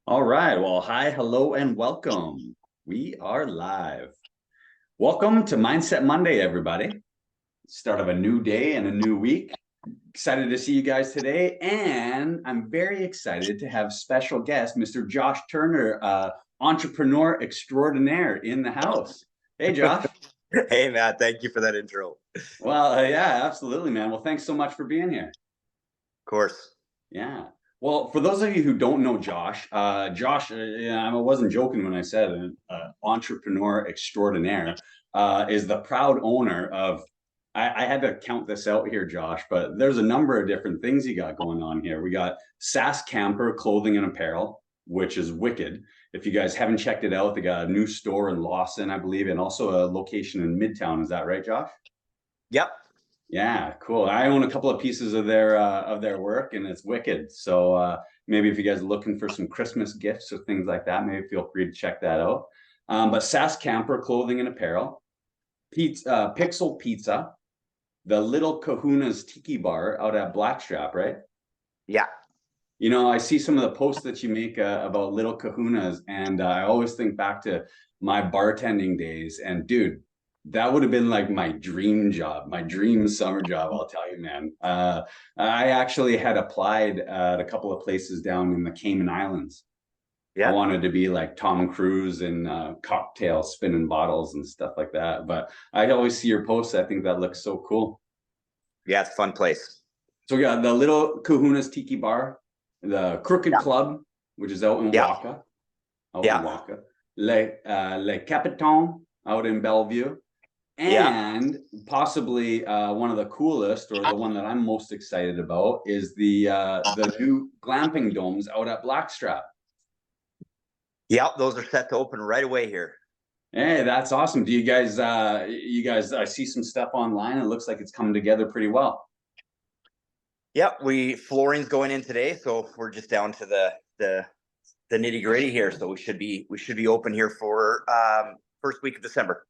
All right. Well, hi, hello, and welcome. We are live. Welcome to Mindset Monday, everybody. Start of a new day and a new week. Excited to see you guys today. And I'm very excited to have special guest, Mr. Josh Turner, entrepreneur extraordinaire in the house. Hey, Josh. Hey, Matt, thank you for that intro. Of Well, yeah, absolutely, man. Well, thanks so much for being here. course. Yeah. Well, for those of you who don't know Josh, yeah, I wasn't joking when I said entrepreneur extraordinaire, is the proud owner of. I had to count this out here, Josh, but there's a number of different things you got going on here. We got SAS Camper Clothing and Apparel, which is wicked. If you guys haven't checked it out, they got a new store in Lawson, I believe, and also a location in Midtown. Is that right, Josh? Yep. Yeah, cool. I own a couple of pieces of their work, and it's wicked. So maybe if you guys are looking for some Christmas gifts or things like that, maybe feel free to check that out. But SAS Camper Clothing and Apparel, Pixel Pizza, the Little Kahuna's Tiki Bar out at Blackstrap, right? Yeah. You know, I see some of the posts that you make about Little Kahuna's, and I always think back to my bartending days. And dude, that would have been like my dream job, my dream summer job. I'll tell you, man. I actually had applied at a couple of places down in the Cayman Islands. I Yeah. wanted to be like Tom Cruise in cocktails, spinning bottles and stuff like that. But I always see your posts. I think that looks so cool. Yeah. It's a fun place. So we got the Little Kahuna's Tiki Bar, the Crooked Yeah. Club, which is Yeah. out in Yeah. Waka, Le Capitan out in Bellevue, Yeah. and possibly one of the coolest, or the one that I'm most excited about, is the new glamping domes out at Blackstrap. Yeah. Those are set to open right away here. Hey, that's awesome. Do you guys, I see some stuff online. It looks like it's coming together pretty well. Yeah. Flooring's going in today, so we're just down to the nitty gritty here. So we should be open here for first week of December.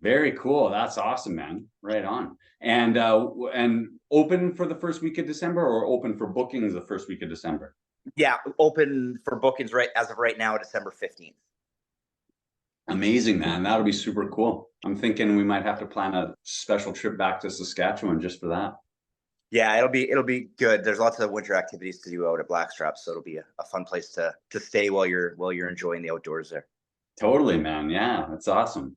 Very cool. That's awesome, man. Right on. And open for the first week of December, or open for bookings the first week of December? Yeah. Open for bookings right as of right now, December 15th. Amazing, man. That'll be super cool. I'm thinking we might have to plan a special trip back to Saskatchewan just for that. Yeah, it'll be good. There's lots of winter activities to do out at Blackstrap, so it'll be a fun place to stay while you're enjoying the outdoors there. Totally, man. Yeah, that's awesome.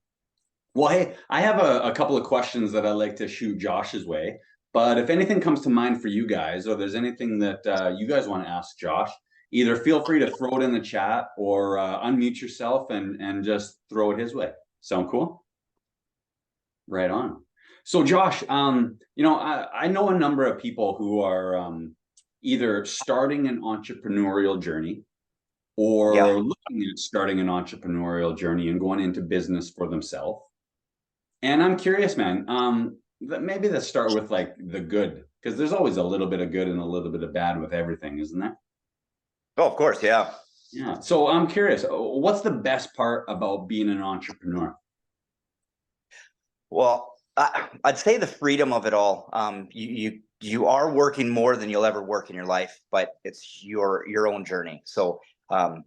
Well, hey, I have a couple of questions that I'd like to shoot Josh's way. But if anything comes to mind for you guys, or there's anything that you guys want to ask Josh, either feel free to throw it in the chat or unmute yourself and just throw it his way. Sound cool? Right on. So, Josh, I know a number of people who are either starting an entrepreneurial journey Yeah. or looking at starting an entrepreneurial journey and going into business for themselves. And I'm curious, man. Maybe let's start with like the good, because there's always a little bit of good and a little bit of bad with everything, isn't there? Oh, of course. Yeah. Yeah. So I'm curious, what's the best part about being an entrepreneur? Well, I'd say the freedom of it all. You are working more than you'll ever work in your life, but it's your own journey. So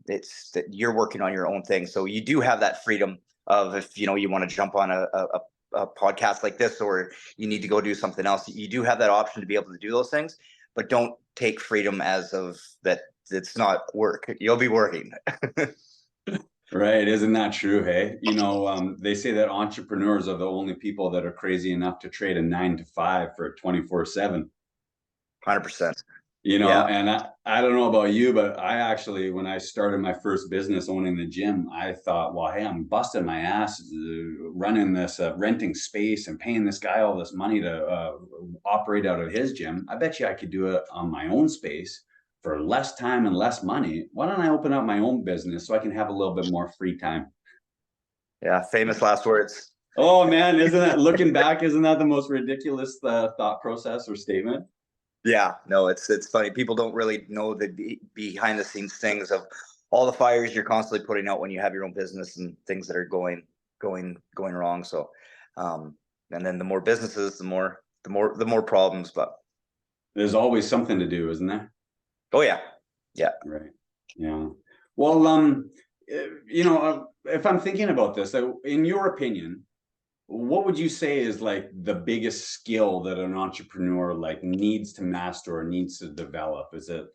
it's that you're working on your own thing. So you do have that freedom of, if you want to jump on a podcast like this, or you need to go do something else. You do have that option to be able to do those things, but don't take freedom as of that. It's not work. You'll be working. Right? Isn't that true? Hey, they say that entrepreneurs are the only people that are crazy enough to trade a 9 to 5 for 24/7. 100%. Yeah. And I don't know about you, but I actually, when I started my first business owning the gym, I thought, well, hey, I'm busting my ass running this, renting space and paying this guy all this money to operate out of his gym. I bet you I could do it on my own space for less time and less money. Why don't I open up my own business so I can have a little bit more free time? Yeah. Famous last words. Oh man, isn't that, looking back, isn't that the most ridiculous thought process or statement? Yeah, no, it's funny. People don't really know the behind the scenes things of all the fires you're constantly putting out when you have your own business and things that are going wrong. So, and then the more businesses, the more problems. But There's always something to do, isn't there? oh yeah, yeah, Right. Yeah. Well, if I'm thinking about this, in your opinion, what would you say is like the biggest skill that an entrepreneur like needs to master or needs to develop? Is it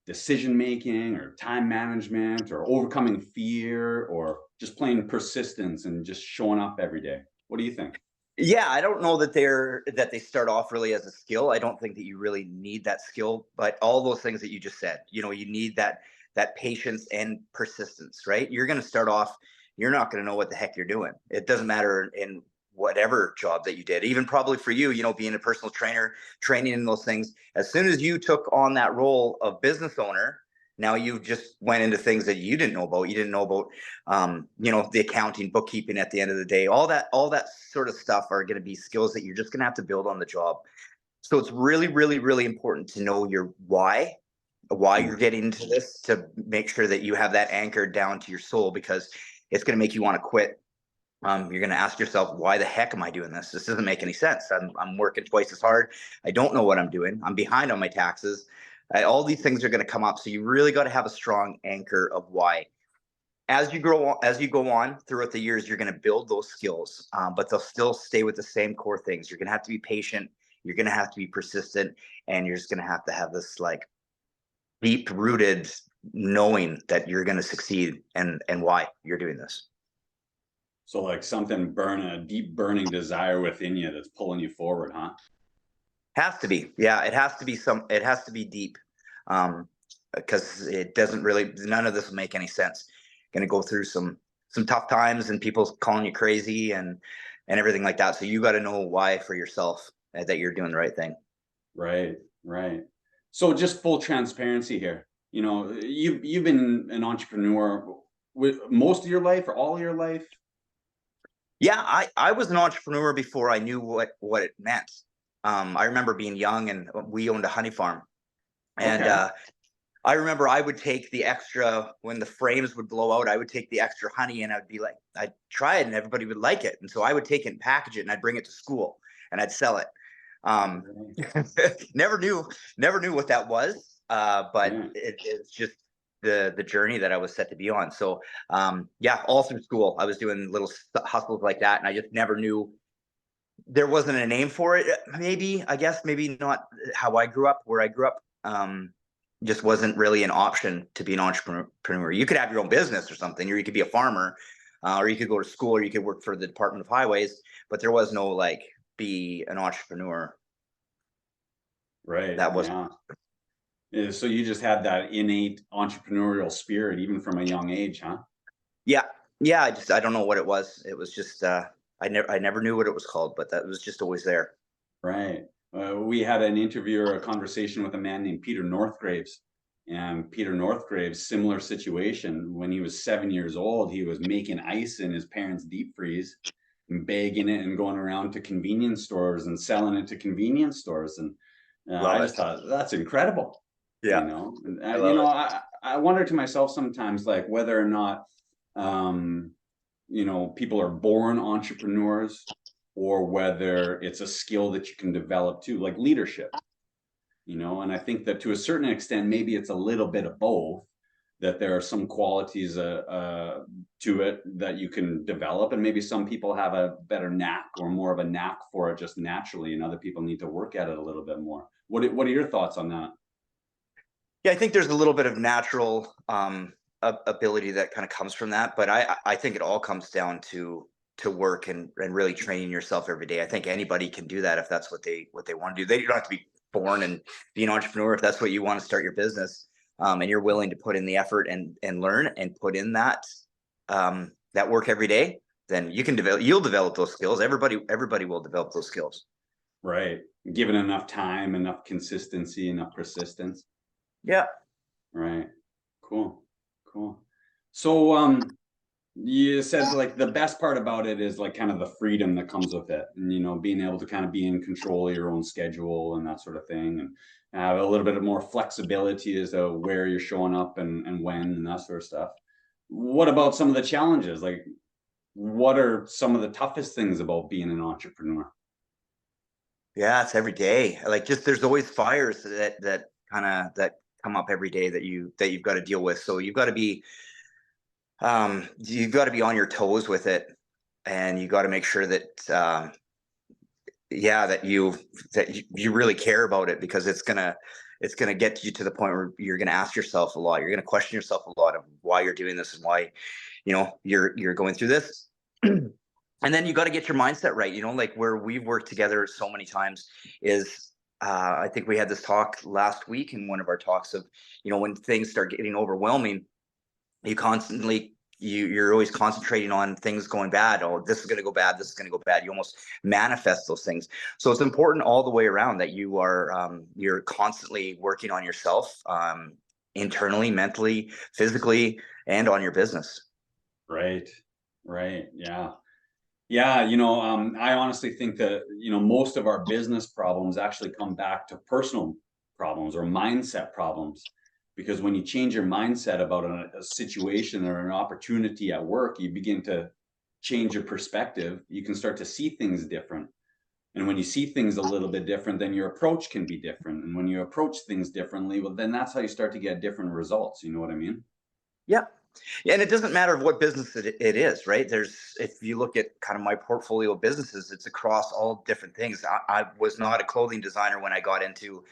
decision making or time management or overcoming fear or just plain persistence and just showing up every day? What do you think? Yeah, I don't know that they start off really as a skill. I don't think that you really need that skill, but all those things that you just said, you need that patience and persistence, right? You're going to start off, you're not going to know what the heck you're doing. It doesn't matter in whatever job that you did. Even probably for you, being a personal trainer, training in those things. As soon as you took on that role of business owner, now you just went into things that you didn't know about. You didn't know about the accounting, bookkeeping at the end of the day, all that sort of stuff are going to be skills that you're just going to have to build on the job. So it's really, really, really important to know your why Mm. you're getting into this, to make sure that you have that anchored down to your soul, because it's going to make you want to quit. You're going to ask yourself, why the heck am I doing this? This doesn't make any sense. I'm working twice as hard. I don't know what I'm doing. I'm behind on my taxes. All these things are going to come up. So you really got to have a strong anchor of why. As you go on throughout the years, you're going to build those skills, but they'll still stay with the same core things. You're going to have to be patient. You're going to have to be persistent, and you're just going to have this like deep rooted knowing that you're going to succeed, and why you're doing this. So like something a deep burning desire within you that's pulling you forward, huh? Has to be, yeah. It has to be deep, because it doesn't really. None of this will make any sense. Going to go through some tough times, and people calling you crazy, and everything like that. So you got to know why for yourself, that you're doing the right thing. Right, right. So just full transparency here. You've been an entrepreneur with most of your life or all your life? Yeah, I was an entrepreneur before I knew what it meant. I remember being young, and we owned a honey farm, and Okay. I remember I would take the extra when the frames would blow out. I would take the extra honey, and I'd be like, I'd try it, and everybody would like it, and so I would take it and package it, and I'd bring it to school, and I'd sell it. Um, Right. never knew what that was, but Yeah. it's just the journey that I was set to be on. So yeah, all through school, I was doing little hustles like that, and I just never knew. There wasn't a name for it. Maybe, I guess, maybe not how I grew up, where I grew up. Just wasn't really an option to be an entrepreneur. You could have your own business or something, or you could be a farmer, or you could go to school, or you could work for the Department of Highways. But there was no like be an entrepreneur. Right. That was Yeah. So you just had that innate entrepreneurial spirit even from a young age, huh? Yeah, yeah. I don't know what it was. It was just I never knew what it was called, but that was just always there. Right. We had an interview or a conversation with a man named Peter Northgraves. And Peter Northgraves, similar situation. When he was 7 years old, he was making ice in his parents' deep freeze and bagging it and going around to convenience stores and selling it to convenience stores. And I Love just it. thought that's incredible. Yeah, And, I love it. I wonder to myself sometimes, like whether or not, um, people are born entrepreneurs or whether it's a skill that you can develop too, like leadership. And I think that to a certain extent, maybe it's a little bit of both, that there are some qualities to it that you can develop. And maybe some people have a better knack or more of a knack for it just naturally, and other people need to work at it a little bit more. What are your thoughts on that? Yeah, I think there's a little bit of natural ability that kind of comes from that, but I think it all comes down to work, and really training yourself every day. I think anybody can do that if that's what they want to do. They don't have to be born and be an entrepreneur if that's what you want to start your business, and you're willing to put in the effort and learn and put in that work every day. Then you'll develop those skills. Everybody will develop those skills. Right. Given enough time, enough consistency, enough persistence. Yeah. Right. Cool. Cool. So, you said like the best part about it is like kind of the freedom that comes with it, and being able to kind of be in control of your own schedule and that sort of thing, and have a little bit of more flexibility as to where you're showing up and when and that sort of stuff. What about some of the challenges? Like, what are some of the toughest things about being an entrepreneur? Yeah, it's every day. Like, just there's always fires that come up every day that you've got to deal with. So you've got to be You've got to be on your toes with it, and you got to make sure that, yeah, that you really care about it, because it's gonna get you to the point where you're gonna ask yourself a lot. You're gonna question yourself a lot of why you're doing this and why, you're going through this. And then you got to get your mindset right. Like where we've worked together so many times is, I think we had this talk last week in one of our talks of, when things start getting overwhelming, you're always concentrating on things going bad. Oh, this is going to go bad, this is going to go bad. You almost manifest those things. So it's important all the way around that you're constantly working on yourself, internally, mentally, physically, and on your business. Right. Right. Yeah. Yeah, I honestly think that, most of our business problems actually come back to personal problems or mindset problems. Because when you change your mindset about a situation or an opportunity at work, you begin to change your perspective. You can start to see things different. And when you see things a little bit different, then your approach can be different. And when you approach things differently, well, then that's how you start to get different results. You know what I mean? Yeah. Yeah, and it doesn't matter what business it is, right? If you look at kind of my portfolio of businesses, it's across all different things. I was not a clothing designer when I got into,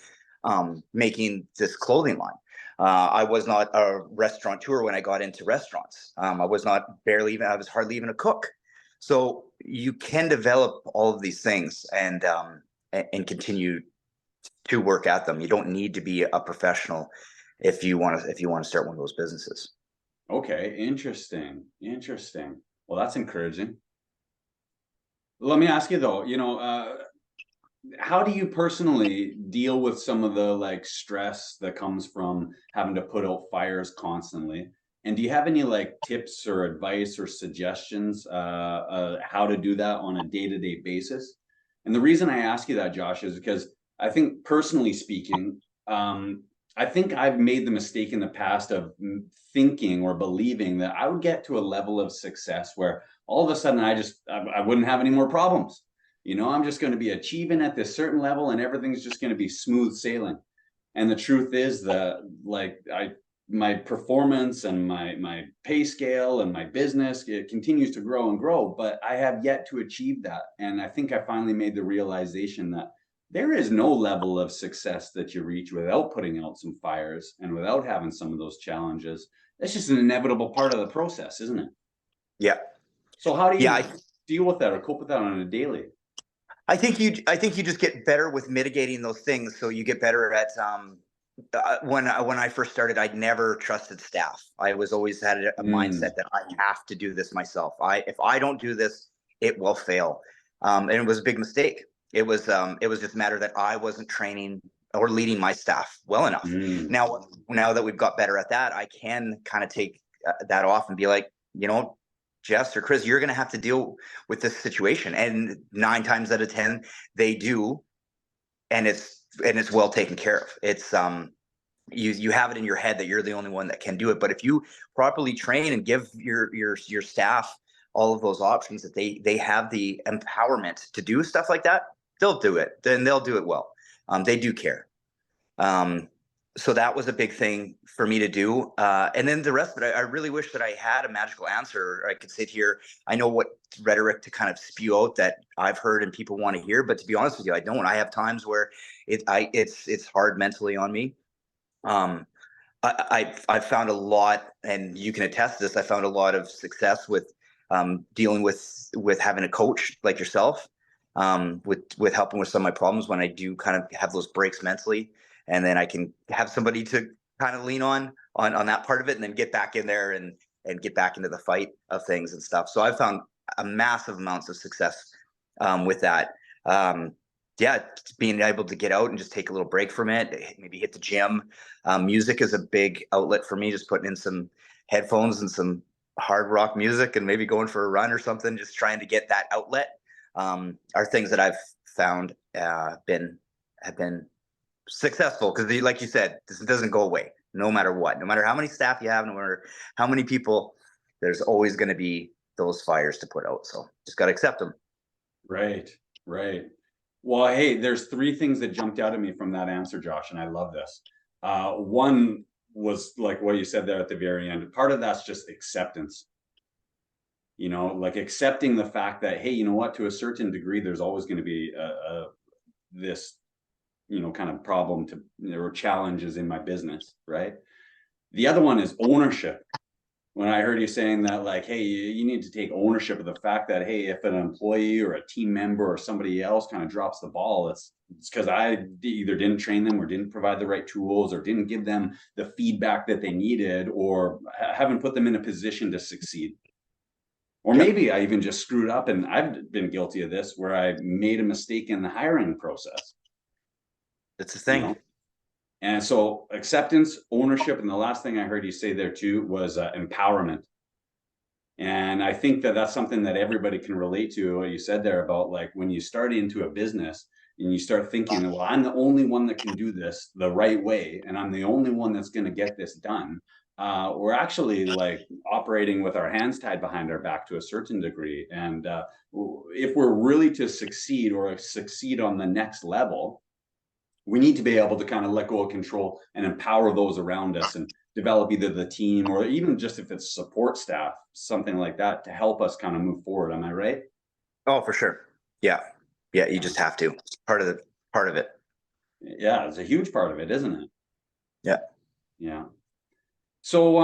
making this clothing line. I was not a restaurateur when I got into restaurants. I was not barely even, I was hardly even a cook. So you can develop all of these things, and continue to work at them. You don't need to be a professional if you want to start one of those businesses. Okay, interesting. Interesting. Well, that's encouraging. Let me ask you though, how do you personally deal with some of the like stress that comes from having to put out fires constantly? And do you have any like tips or advice or suggestions how to do that on a day-to-day basis? And the reason I ask you that, Josh, is because I think personally speaking, I think I've made the mistake in the past of thinking or believing that I would get to a level of success where all of a sudden I wouldn't have any more problems. I'm just going to be achieving at this certain level and everything's just going to be smooth sailing. And the truth is that like my performance and my pay scale and my business, it continues to grow and grow, but I have yet to achieve that. And I think I finally made the realization that there is no level of success that you reach without putting out some fires and without having some of those challenges. That's just an inevitable part of the process, isn't it? Yeah. So how do Yeah, you deal with that or cope with that on a daily? I think you just get better with mitigating those things. So you get better at, when I first started, I never trusted staff. I was always had a mindset Mm, that I have to do this myself. If I don't do this, it will fail. And it was a big mistake. It was just a matter that I wasn't training or leading my staff well enough. mm, Now that we've got better at that, I can kind of take, that off and be like, Jess or Chris, you're going to have to deal with this situation. And 9 times out of 10, they do. And it's well taken care of. You have it in your head that you're the only one that can do it. But if you properly train and give your staff all of those options, that they have the empowerment to do stuff like that, they'll do it. Then they'll do it well. They do care. Um, so that was a big thing for me to do. And then the rest of it, I really wish that I had a magical answer. I could sit here. I know what rhetoric to kind of spew out that I've heard and people want to hear, but to be honest with you, I don't. I have times where it's hard mentally on me. Um, I've found a lot, and you can attest to this. I found a lot of success with, dealing with having a coach like yourself, with helping with some of my problems when I do kind of have those breaks mentally, and then I can have somebody to kind of lean on that part of it, and then get back in there and get back into the fight of things and stuff. So I've found a massive amounts of success, with that. Yeah, being able to get out and just take a little break from it, maybe hit the gym. Music is a big outlet for me. Just putting in some headphones and some hard rock music, and maybe going for a run or something. Just trying to get that outlet, are things that I've found, have been successful, because like you said, this doesn't go away no matter what. No matter how many staff you have, no matter how many people, there's always going to be those fires to put out. So just got to accept them. right, right. Well, hey, there's three things that jumped out at me from that answer, Josh, and I love this. One, was like what you said there at the very end. Part of that's just acceptance. Like accepting the fact that, hey, you know what, to a certain degree, there's always going to be this, kind of problem or challenges in my business, right? The other one is ownership. When I heard you saying that, like, hey, you need to take ownership of the fact that, hey, if an employee or a team member or somebody else kind of drops the ball, it's because I either didn't train them or didn't provide the right tools or didn't give them the feedback that they needed or haven't put them in a position to succeed. Or Yep. maybe I even just screwed up, and I've been guilty of this where I made a mistake in the hiring process. That's the You thing. know? And so acceptance, ownership, and the last thing I heard you say there too was empowerment. And I think that that's something that everybody can relate to. What you said there about like when you start into a business and you start thinking, well, I'm the only one that can do this the right way, and I'm the only one that's going to get this done. We're actually like operating with our hands tied behind our back to a certain degree. And if we're really to succeed or succeed on the next level, we need to be able to kind of let go of control and empower those around us and develop either the team or even just if it's support staff, something like that to help us kind of move forward. Am I right? Oh, for sure. Yeah. Yeah. You Yeah. just have to. It's part of it. Yeah, it's a huge part of it, isn't it? Yeah. Yeah. So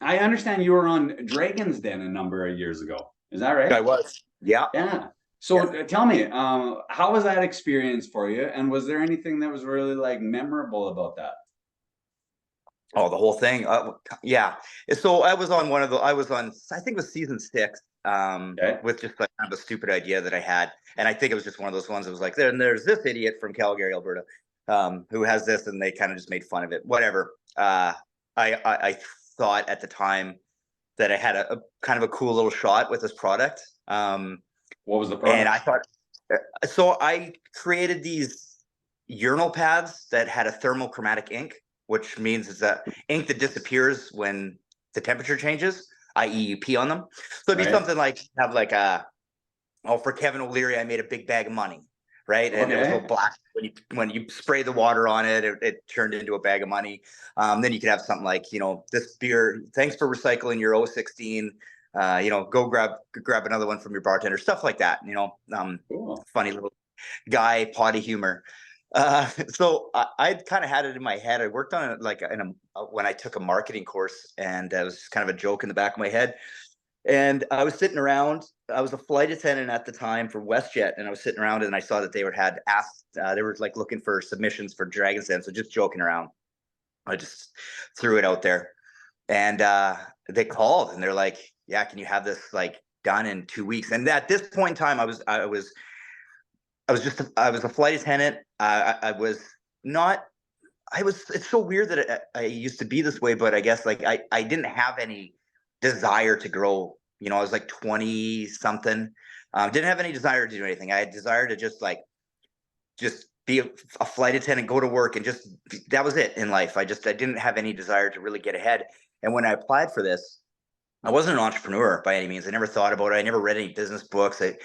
I understand you were on Dragon's Den a number of years ago. Is that right? I was. Yeah. Yeah. So tell me, how was that experience for you? And was there anything that was really like memorable about that? Oh, the whole thing. Yeah. So I was on I think it was season 6, Okay. with just like kind of a stupid idea that I had. And I think it was just one of those ones that was like, there's this idiot from Calgary, Alberta, who has this, and they kind of just made fun of it. Whatever. I thought at the time that I had a kind of a cool little shot with this product. What was the And product? I thought, so I created these urinal pads that had a thermochromatic ink, which means it's a ink that disappears when the temperature changes, i.e. you pee on them. So it'd be Right. something like have like for Kevin O'Leary, I made a big bag of money, right? And it was Okay. a black when you spray the water on it, it turned into a bag of money. Then you could have something like, this beer, thanks for recycling your 016. Go grab another one from your bartender, stuff like that. Cool. Funny little guy potty humor. So I kind of had it in my head. I worked on it like when I took a marketing course, and it was kind of a joke in the back of my head. And I was sitting around. I was a flight attendant at the time for WestJet, and I was sitting around, and I saw that they had asked. They were like looking for submissions for Dragon's Den, so just joking around. I just threw it out there, and they called, and they're like, "Yeah, can you have this like done in 2 weeks?" And at this point in time, I was a flight attendant. I was not. It's so weird that I used to be this way, but I guess like I didn't have any desire to grow. I was like 20 something. Didn't have any desire to do anything. I had desire to just be a flight attendant, go to work, and just that was it in life. I didn't have any desire to really get ahead. And when I applied for this, I wasn't an entrepreneur by any means. I never thought about it. I never read any business books. They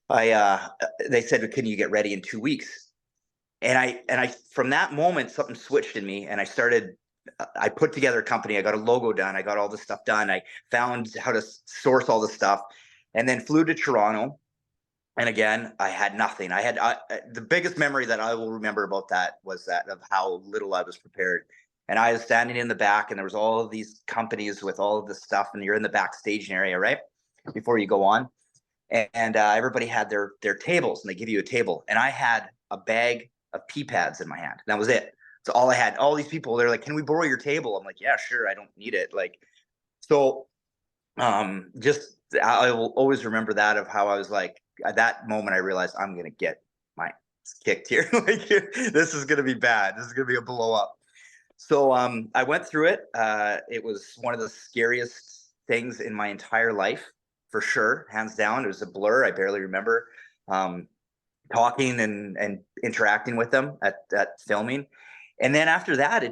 said, "Can you get ready in 2 weeks?" And I from that moment, something switched in me, and I put together a company. I got a logo done. I got all this stuff done. I found how to source all the stuff, and then flew to Toronto. And again, I had nothing. The biggest memory that I will remember about that was that of how little I was prepared. And I was standing in the back, and there was all of these companies with all of this stuff, and you're in the backstage area, right? Before you go on. And everybody had their tables, and they give you a table. And I had a bag of pee pads in my hand. That was it. So all I had. All these people, they're like, "Can we borrow your table?" I'm like, "Yeah, sure. I don't need it." Like, so just I will always remember that of how I was like at that moment I realized I'm gonna get my ass kicked here. Like this is gonna be bad. This is gonna be a blow up. So I went through it. It was one of the scariest things in my entire life, for sure, hands down. It was a blur. I barely remember talking and interacting with them at filming. And then after that,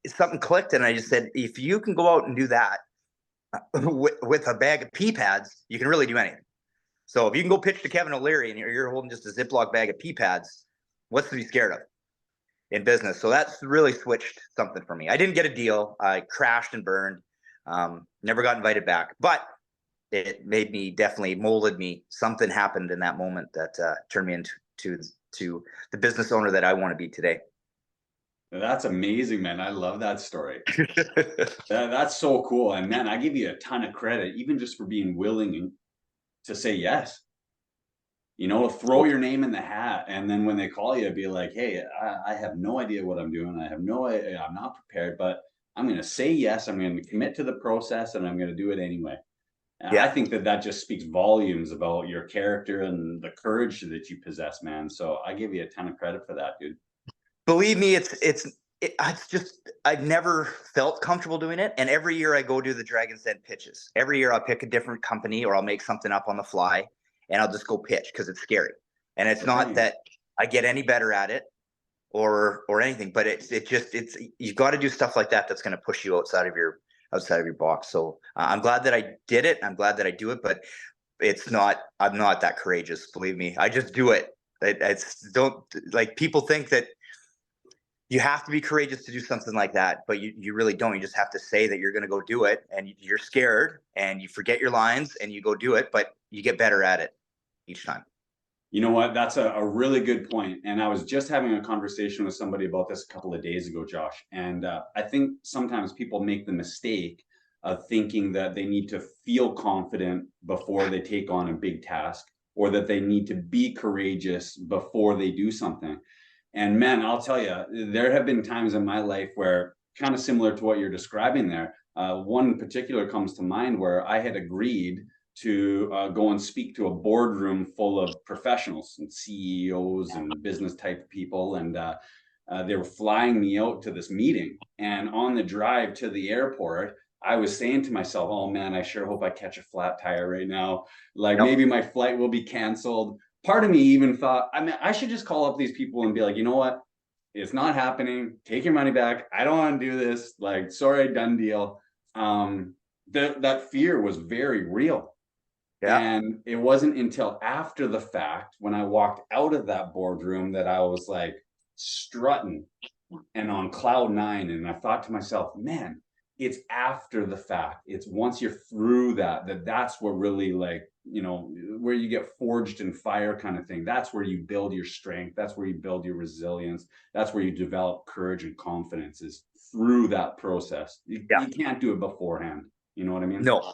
something clicked, and I just said, if you can go out and do that with a bag of pee pads, you can really do anything. So if you can go pitch to Kevin O'Leary and you're holding just a Ziploc bag of pee pads, what's to be scared of? in business. So that's really switched something for me. I didn't get a deal. I crashed and burned. Never got invited back, but it made me, definitely molded me. Something happened in that moment that turned me to the business owner that I want to be today. That's amazing, man. I love that story. That's so cool. And man, I give you a ton of credit, even just for being willing to say yes. You know, throw your name in the hat, and then when they call you, be like, "Hey, I have no idea what I'm doing. I have no idea. I'm not prepared, but I'm going to say yes. I'm going to commit to the process, and I'm going to do it anyway." I Yeah. think that just speaks volumes about your character and the courage that you possess, man. So I give you a ton of credit for that, dude. Believe me, it's just I've never felt comfortable doing it. And every year I go do the Dragon's Den pitches. Every year I'll pick a different company or I'll make something up on the fly and I'll just go pitch because it's scary. And it's not Right. that I get any better at it or anything, but it's you've got to do stuff like that that's going to push you outside of your box. So I'm glad that I did it. I'm glad that I do it, but I'm not that courageous. Believe me, I just do it. It's don't like people think that you have to be courageous to do something like that, but you really don't. You just have to say that you're going to go do it, and you're scared, and you forget your lines, and you go do it, but you get better at it each time. You know what? That's a really good point. And I was just having a conversation with somebody about this a couple of days ago, Josh. And I think sometimes people make the mistake of thinking that they need to feel confident before they take on a big task, or that they need to be courageous before they do something. And man, I'll tell you, there have been times in my life where, kind of similar to what you're describing there, one in particular comes to mind where I had agreed to go and speak to a boardroom full of professionals and CEOs and business type people. And they were flying me out to this meeting. And on the drive to the airport, I was saying to myself, oh man, I sure hope I catch a flat tire right now. Like Yep. maybe my flight will be canceled. Part of me even thought, I mean, I should just call up these people and be like, you know what? It's not happening. Take your money back. I don't want to do this. Like, sorry, done deal. That fear was very real. Yeah. And it wasn't until after the fact, when I walked out of that boardroom, that I was like strutting and on cloud nine. And I thought to myself, man, it's after the fact. It's once you're through that's what really, like, you know, where you get forged in fire kind of thing. That's where you build your strength. That's where you build your resilience. That's where you develop courage and confidence, is through that process. Yeah. You can't do it beforehand. You know what I mean? No.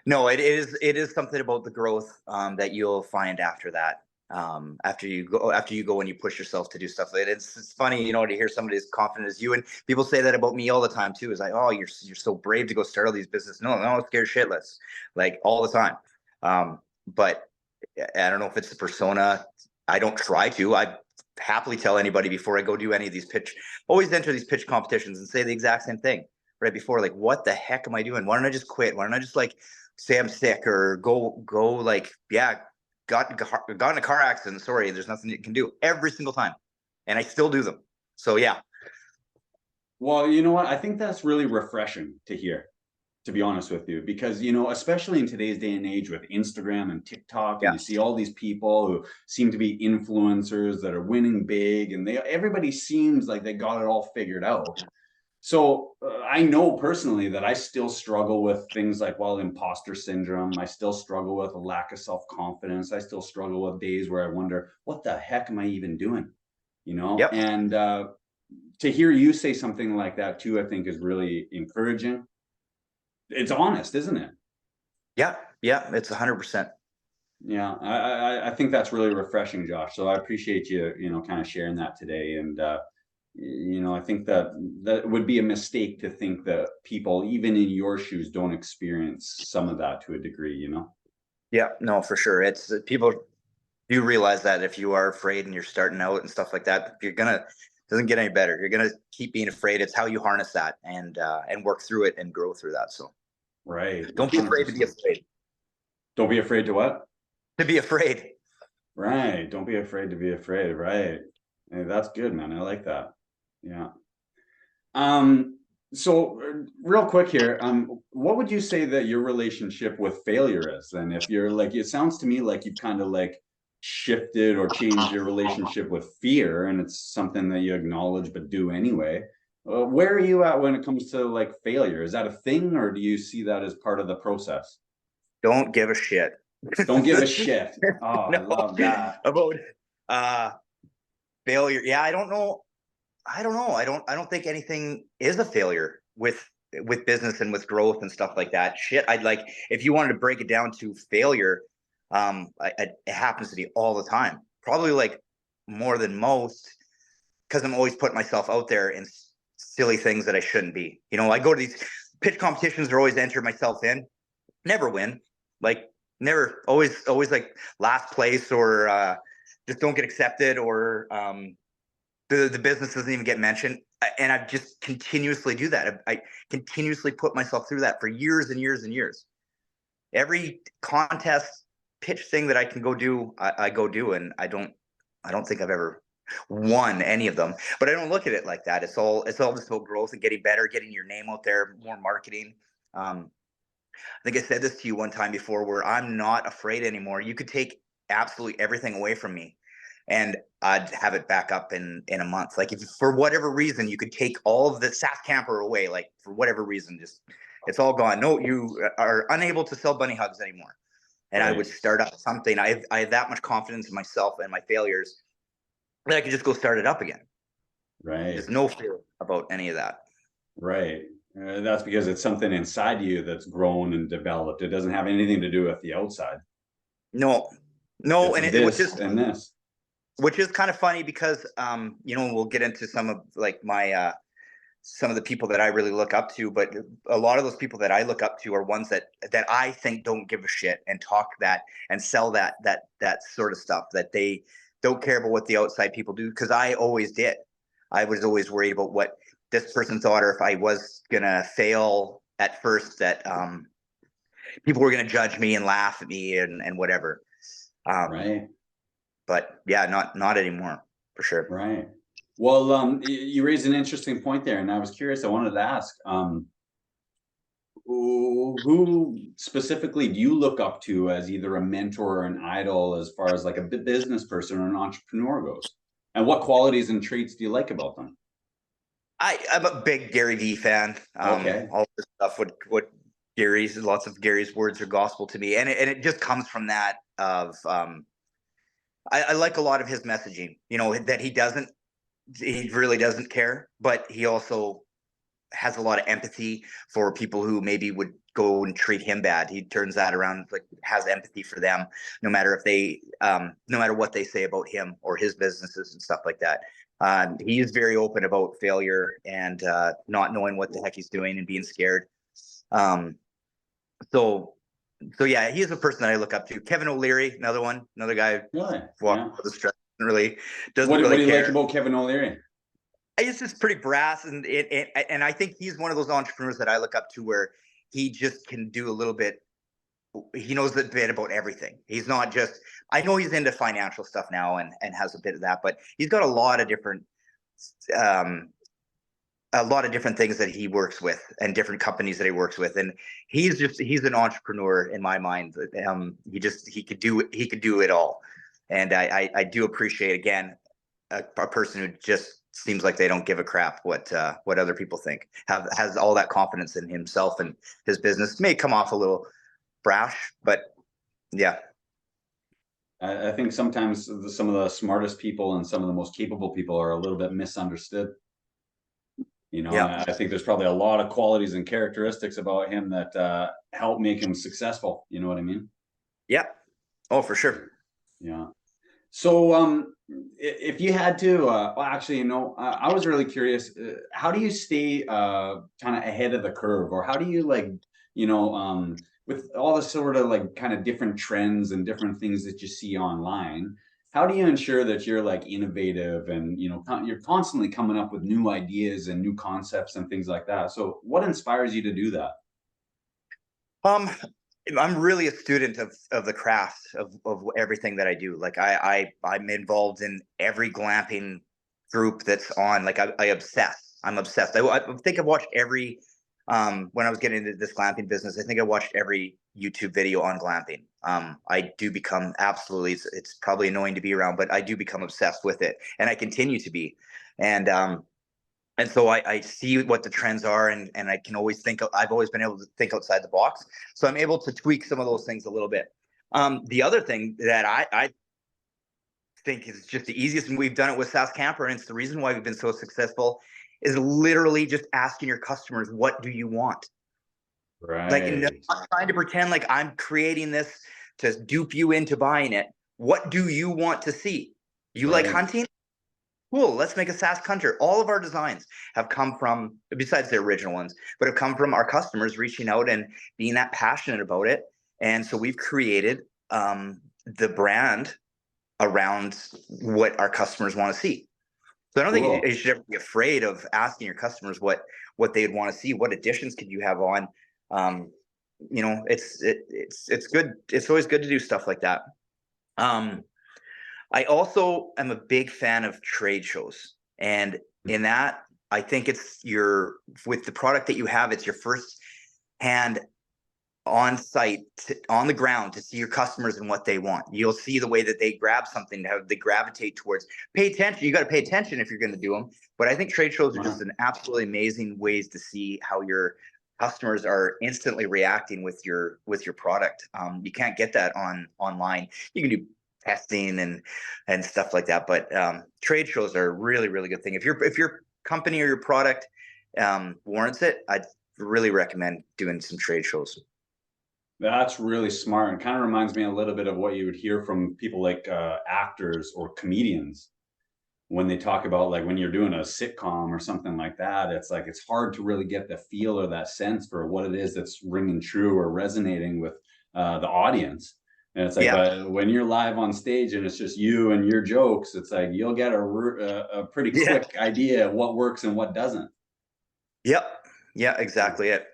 No, it is something about the growth that you'll find after that. After you go and you push yourself to do stuff like it. It's funny, to hear somebody as confident as you, and people say that about me all the time too. Is like, oh, you're so brave to go start all these business. No, I'm scared shitless, like all the time. But I don't know if it's the persona. I don't try to. I happily tell anybody before I go do any of these always enter these pitch competitions and say the exact same thing right before. Like, what the heck am I doing? Why don't I just quit? Why don't I just like say I'm sick, or go like, yeah, got in a car accident. Sorry, there's nothing you can do, every single time. And I still do them. So yeah. Well, you know what? I think that's really refreshing to hear, to be honest with you, because, especially in today's day and age with Instagram and TikTok, and Yeah. you see all these people who seem to be influencers that are winning big, and everybody seems like they got it all figured out. So I know personally that I still struggle with things like, well, imposter syndrome. I still struggle with a lack of self-confidence. I still struggle with days where I wonder, what the heck am I even doing? Yep. And to hear you say something like that too, I think is really encouraging. It's honest, isn't it? Yeah. Yeah. It's 100%. Yeah, I think that's really refreshing, Josh. So I appreciate you, kind of sharing that today. And I think that would be a mistake to think that people, even in your shoes, don't experience some of that to a degree. Yeah. No, for sure. It's people do realize that if you are afraid and you're starting out and stuff like that, doesn't get any better. You're gonna keep being afraid. It's how you harness that and work through it and grow through that. So Right, don't be afraid to be 100%. afraid. Don't be afraid to what? To be afraid. Right, don't be afraid to be afraid. Right. Hey, that's good, man. I like that. Yeah. So real quick here, what would you say that your relationship with failure is? And if you're like, it sounds to me like you've kind of like shifted or changed your relationship with fear, and it's something that you acknowledge but do anyway. Where are you at when it comes to like failure? Is that a thing, or do you see that as part of the process? Don't give a shit. Don't give a shit. Oh, I No, love that. about uh failure. Yeah, I don't know. I don't think anything is a failure with business and with growth and stuff like that. Shit, I'd like if you wanted to break it down to failure, it happens to be all the time. Probably like more than most, because I'm always putting myself out there in silly things that I shouldn't be. You know, I go to these pitch competitions, or always enter myself in, never win, like never, always like last place, or just don't get accepted, or the business doesn't even get mentioned. And I just continuously do that. I continuously put myself through that for years and years and years. Every contest pitch thing that I can go do, I go do, and I don't think I've ever won any of them. But I don't look at it like that. It's all just about growth and getting better, getting your name out there, more marketing. I think I said this to you one time before, where I'm not afraid anymore. You could take absolutely everything away from me, and I'd have it back up in a month. Like if for whatever reason you could take all of the SaaS camper away, like for whatever reason, just it's all gone. No, you are unable to sell bunny hugs anymore. And I would Right. start up something. I have that much confidence in myself and my failures that I could just go start it up again. Right. There's no fear about any of that. Right. That's because it's something inside you that's grown and developed. It doesn't have anything to do with the outside. No, no, It's and this and this. which is kind of funny because you know, we'll get into some of like my some of the people that I really look up to, but a lot of those people that I look up to are ones that I think don't give a shit and talk that and sell that sort of stuff, that they don't care about what the outside people do, because I always did. I was always worried about what this person thought, or if I was gonna fail at first, that people were gonna judge me and laugh at me and whatever. Um, Right. but yeah, not anymore, for sure. Right. Well, you raised an interesting point there, and I was curious. I wanted to ask, who specifically do you look up to as either a mentor or an idol, as far as like a business person or an entrepreneur goes? And what qualities and traits do you like about them? I'm a big Gary Vee fan. Okay. All this stuff, what Gary's, lots of Gary's words are gospel to me, and it just comes from that of I like a lot of his messaging. You know, that he really doesn't care, but he also has a lot of empathy for people who maybe would go and treat him bad. He turns that around, like has empathy for them, no matter if they, no matter what they say about him or his businesses and stuff like that. He is very open about failure and not knowing what the heck he's doing and being scared. Um, so, so yeah, he is a person that I look up to. Kevin O'Leary, another guy Really? walking Yeah. with the stress, really doesn't What really do you like care. about Kevin O'Leary? He's just pretty brass, and I think he's one of those entrepreneurs that I look up to, where he just can do a little bit. He knows a bit about everything. He's not just. I know he's into financial stuff now and has a bit of that, but he's got um, a lot of different things that he works with and different companies that he works with, and he's an entrepreneur in my mind. He could do it all, and I do appreciate, again, a person who just seems like they don't give a crap what other people think. Has all that confidence in himself and his business. May come off a little brash, but yeah, I think sometimes some of the smartest people and some of the most capable people are a little bit misunderstood. You know, yeah, I think there's probably a lot of qualities and characteristics about him that help make him successful. You know what I mean? yeah. Oh, for sure. Yeah. So, if you had to, well, actually, I was really curious. How do you stay kind of ahead of the curve, or how do you like, with all the sort of like kind of different trends and different things that you see online? How do you ensure that you're like innovative and you're constantly coming up with new ideas and new concepts and things like that? So, what inspires you to do that? Um, I'm really a student of the craft of everything that I do. Like I'm involved in every glamping group that's on. Like I obsess. I'm obsessed. I think I've watched every when I was getting into this glamping business, I think I watched every YouTube video on glamping. I do become absolutely, it's probably annoying to be around, but I do become obsessed with it, and I continue to be. And so I see what the trends are, and I can always think, I've always been able to think outside the box. So I'm able to tweak some of those things a little bit. The other thing that I think is just the easiest, and we've done it with SAS Camper, and it's the reason why we've been so successful, is literally just asking your customers, what do you want? Like, Right. not trying to pretend like I'm creating this to dupe you into buying it. What do you want to see? You like Right. hunting? Cool, let's make a SAS Hunter. All of our designs have come from, besides the original ones, but have come from our customers reaching out and being that passionate about it. And so we've created the brand around what our customers want to see. So I don't think Cool. you should ever be afraid of asking your customers what they'd want to see. What additions could you have on? It's good. It's always good to do stuff like that. I also am a big fan of trade shows, and in that, I think it's with the product that you have, it's your first hand on site, on the ground, to see your customers and what they want. You'll see the way that they grab something, how they gravitate towards. Pay attention. You got to pay attention if you're going to do them. But I think trade shows are just an absolutely amazing ways to see how your customers are instantly reacting with your product. You can't get that online. You can do testing and stuff like that, but trade shows are a really, really good thing. If your company or your product warrants it, I'd really recommend doing some trade shows. That's really smart, and kind of reminds me a little bit of what you would hear from people like actors or comedians when they talk about, like, when you're doing a sitcom or something like that. It's like it's hard to really get the feel or that sense for what it is that's ringing true or resonating with the audience. And it's like, Yeah. but when you're live on stage and it's just you and your jokes, it's like you'll get a pretty Yeah. quick idea of what works and what doesn't. Yep. Yeah, exactly it.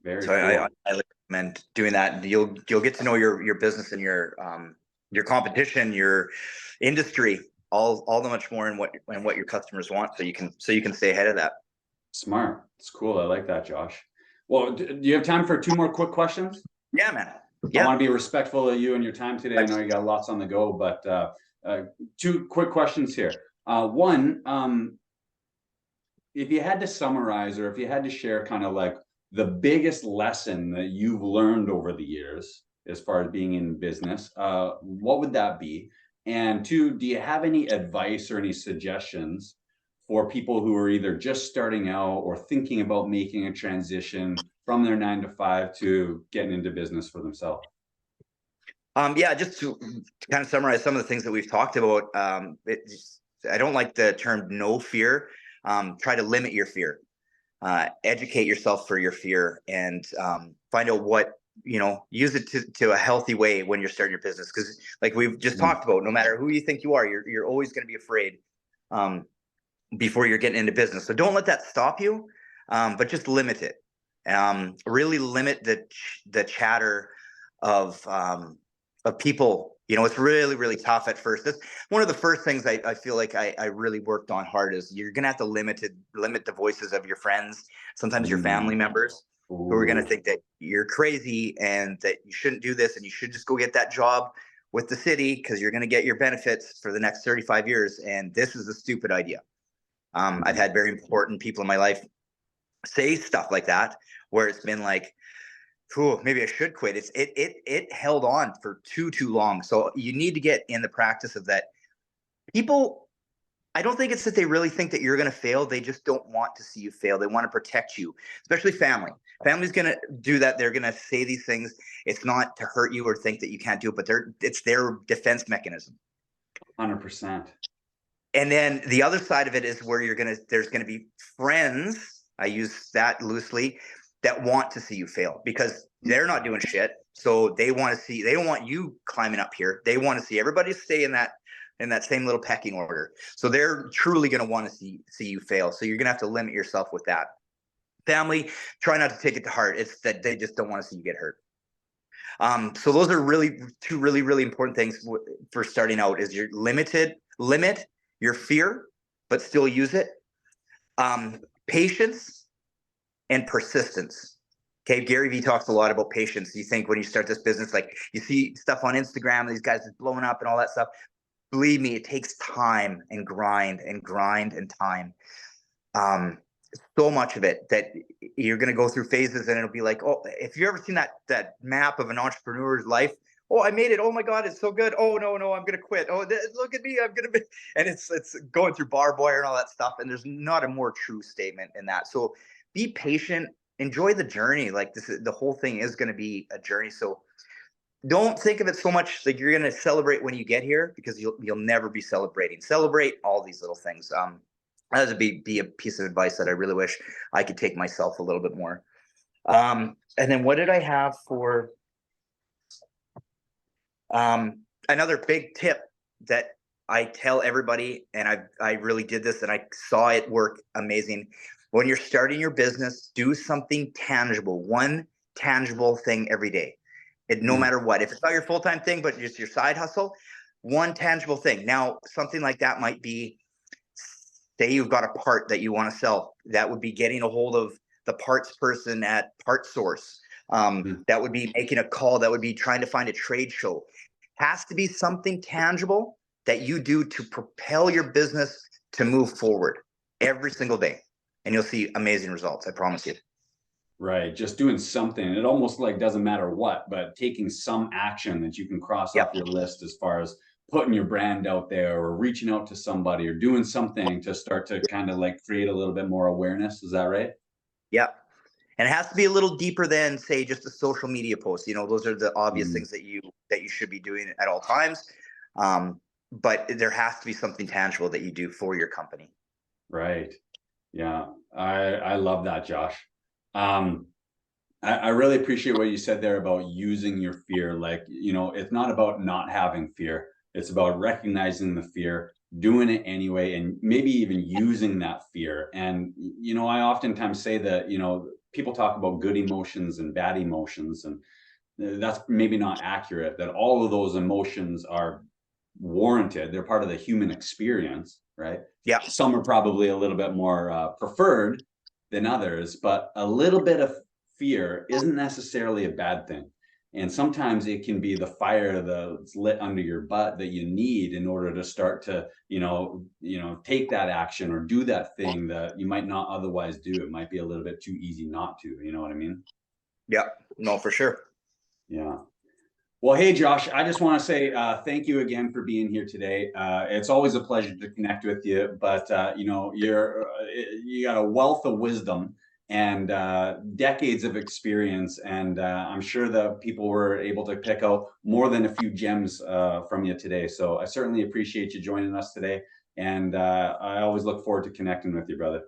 Very So I cool. recommend doing that, and you'll get to know your business and your competition, your industry, all the much more in what your customers want, so you can stay ahead of that. Smart. It's cool. I like that, Josh. Well, do you have time for two more quick questions? Yeah, man. I Yeah. want to be respectful of you and your time today. I know you got lots on the go, but two quick questions here. One, if you had to summarize, or if you had to share kind of like the biggest lesson that you've learned over the years as far as being in business, what would that be? And two, do you have any advice or any suggestions for people who are either just starting out or thinking about making a transition from their 9 to 5 to getting into business for themselves? Yeah, just to kind of summarize some of the things that we've talked about. I don't like the term no fear. Try to limit your fear. Educate yourself for your fear, and find out what, use it to a healthy way when you're starting your business. Because like we've just talked about, no matter who you think you are, you're always going to be afraid before you're getting into business. So don't let that stop you, but just limit it. Really limit the chatter of people. It's really, really tough at first. That's one of the first things I feel like I really worked on hard, is you're going to have to limit the voices of your friends, sometimes your family members, who are going to think that you're crazy and that you shouldn't do this, and you should just go get that job with the city because you're going to get your benefits for the next 35 years. And this is a stupid idea. I've had very important people in my life say stuff like that, where it's been like, cool, maybe I should quit. It held on for too long. So you need to get in the practice of that. People, I don't think it's that they really think that you're going to fail. They just don't want to see you fail. They want to protect you, especially family. Family's going to do that. They're going to say these things. It's not to hurt you or think that you can't do it, but it's their defense mechanism. 100%. And then the other side of it is where there's going to be friends, I use that loosely, that want to see you fail because they're not doing shit. So they don't want you climbing up here. They want to see everybody stay in that same little pecking order. So they're truly going to want to see you fail. So you're going to have to limit yourself with that. Family, try not to take it to heart. It's that they just don't want to see you get hurt. So those are really two really, really important things for starting out, is limit your fear, but still use it. Patience and persistence. Okay, Gary Vee talks a lot about patience. You think when you start this business, like you see stuff on Instagram, these guys are blowing up and all that stuff. Believe me, it takes time and grind and grind and time. So much of it that you're going to go through phases, and it'll be like, oh, if you ever seen that map of an entrepreneur's life, oh, I made it, oh my god, it's so good, oh no, I'm going to quit, oh, look at me, I'm going to be, and it's going through barbed wire and all that stuff, and there's not a more true statement in that. So be patient, enjoy the journey. Like the whole thing is going to be a journey. So don't think of it so much like you're going to celebrate when you get here, because you'll never be celebrating. Celebrate all these little things. That would be a piece of advice that I really wish I could take myself a little bit more. And then what did I have for another big tip that I tell everybody, and I really did this and I saw it work amazing. When you're starting your business, do something tangible, one tangible thing every day. No matter what, if it's not your full-time thing, but just your side hustle, one tangible thing. Now, something like that might be, say you've got a part that you want to sell. That would be getting a hold of the parts person at Parts Source. That would be making a call. That would be trying to find a trade show. Has to be something tangible that you do to propel your business to move forward every single day. And you'll see amazing results. I promise you. Right. Just doing something. It almost like doesn't matter what, but taking some action that you can cross off your list, as far as putting your brand out there or reaching out to somebody or doing something to start to kind of like create a little bit more awareness. Is that right? Yep. And it has to be a little deeper than, say, just a social media post. You know, those are the obvious things that you should be doing at all times. But there has to be something tangible that you do for your company. Right. Yeah. I love that, Josh. I really appreciate what you said there about using your fear. Like, you know, it's not about not having fear. It's about recognizing the fear, doing it anyway, and maybe even using that fear. And, you know, I oftentimes say that, you know, people talk about good emotions and bad emotions, and that's maybe not accurate, that all of those emotions are warranted. They're part of the human experience, right? Yeah. Some are probably a little bit more preferred than others, but a little bit of fear isn't necessarily a bad thing. And sometimes it can be the fire that's lit under your butt that you need in order to start to, take that action or do that thing that you might not otherwise do. It might be a little bit too easy not to, you know what I mean? Yeah, no, for sure. Yeah. Well, hey, Josh, I just want to say thank you again for being here today. It's always a pleasure to connect with you, but you got a wealth of wisdom and decades of experience, and I'm sure that people were able to pick out more than a few gems from you today. So I certainly appreciate you joining us today, and I always look forward to connecting with you, brother.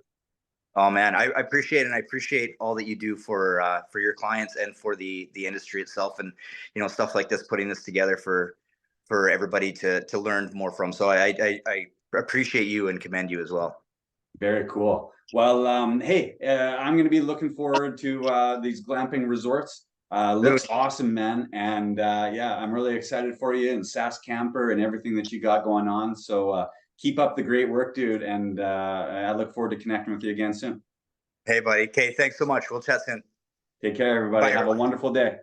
Oh man, I appreciate it, and I appreciate all that you do for your clients and for the industry itself, and stuff like this, putting this together for everybody to learn more from. So I appreciate you and commend you as well. Very cool. Well, hey, I'm going to be looking forward to these glamping resorts. Looks awesome, man. And yeah, I'm really excited for you and Sass Camper and everything that you got going on. So keep up the great work, dude. And I look forward to connecting with you again soon. Hey, buddy. Okay, thanks so much. We'll chat soon. Take care, everybody. Bye, Have a wonderful day.